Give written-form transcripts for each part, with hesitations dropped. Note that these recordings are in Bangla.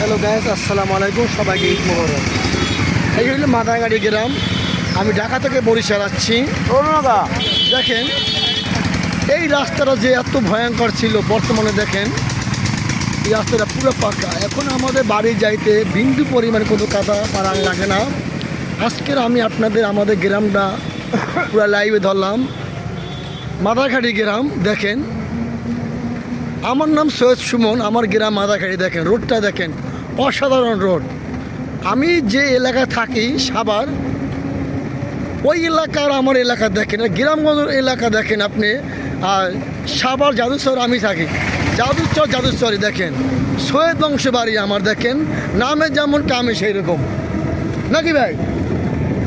হ্যালো গাইস, আসসালামু আলাইকুম। সবাইকে ঈদ মোবারক। এই হলো মাদারগাড়ি গ্রাম। আমি ঢাকা থেকে বরিশাল আসছি। দেখেন এই রাস্তাটা যে এত ভয়ঙ্কর ছিল, বর্তমানে দেখেন এই রাস্তাটা পুরো পাকা। এখন আমাদের বাড়ি যাইতে বিন্দু পরিমাণ কোনো কাদা পাড়ান লাগে না। আজকের আমি আপনাদের আমাদের গ্রামটা পুরো লাইভে ধরলাম। মাদারগাড়ি গ্রাম দেখেন। আমার নাম সৈয়দ সুমন, আমার গ্রাম মাদারগাড়ি। দেখেন রোডটা দেখেন, অসাধারণ রোড। আমি যে এলাকায় থাকি সাভার, ওই এলাকার আমার এলাকা দেখেন, গ্রামগঞ্জ এলাকা দেখেন আপনি। আর সাভার জাদুচর আমি থাকি, জাদুচরে দেখেন সৈয়দ বংশ বাড়ি আমার। দেখেন নামে যেমন কামে সেই রকম, নাকি ভাই?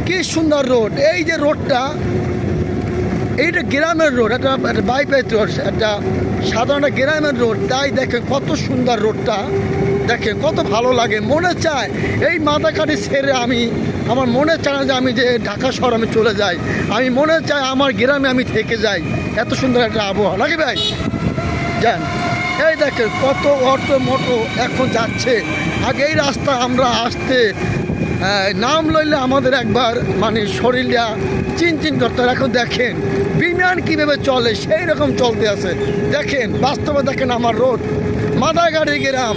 কি সুন্দর রোড। এই যে রোডটা, এইটা গ্রামের রোড, একটা বাইপাস রোড, একটা সাধারণ গ্রামের রোড। তাই দেখেন কত সুন্দর রোডটা, দেখেন কত ভালো লাগে। মনে চায় এই মাদারগাড়ি ছেড়ে আমার মনে চায় না যে আমি যে ঢাকা শহর আমি চলে যাই। আমি মনে চায় আমার গ্রামে আমি থেকে যাই। এত সুন্দর একটা আবহাওয়া, নাকি ভাই? যান, এই দেখেন কত অটো মোটো এখন যাচ্ছে। আগে এই রাস্তা আমরা আসতে নাম লইলে আমাদের একবার মানে শরীরটা চিনচিন করতে। এখন দেখেন বিমান কীভাবে চলে, সেই রকম চলতে আছে। দেখেন বাস্তবে দেখেন আমার রোড, মাদারগাড়ি গ্রাম।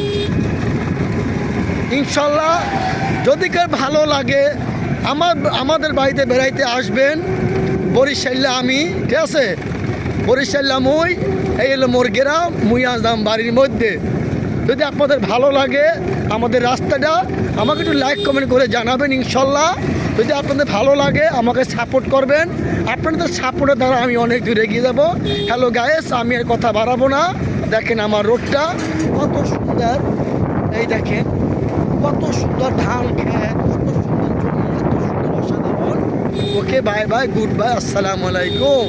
ইনশাল্লাহ যদি কেউ ভালো লাগে আমাদের বাড়িতে বেড়াইতে আসবেন। বরিশালে আমি, ঠিক আছে? বরিশালে মুই, এই হলো মোর গ্রাম, মুই আসলাম বাড়ির মধ্যে। যদি আপনাদের ভালো লাগে আমাদের রাস্তাটা, আমাকে একটু লাইক কমেন্ট করে জানাবেন। ইনশাল্লাহ যদি আপনাদের ভালো লাগে আমাকে সাপোর্ট করবেন। আপনাদের সাপোর্টের দ্বারা আমি অনেক দূরে এগিয়ে যাবো। হ্যালো গায়েস, আমি আর কথা বাড়াবো না। দেখেন আমার রোডটা কত সুন্দর। এই দেখেন কত সুন্দর ধান খেত, কত সুন্দর জমি, এত সুন্দর, অসাধারণ। ওকে, বাই বাই, গুড বাই, আসসালামু আলাইকুম।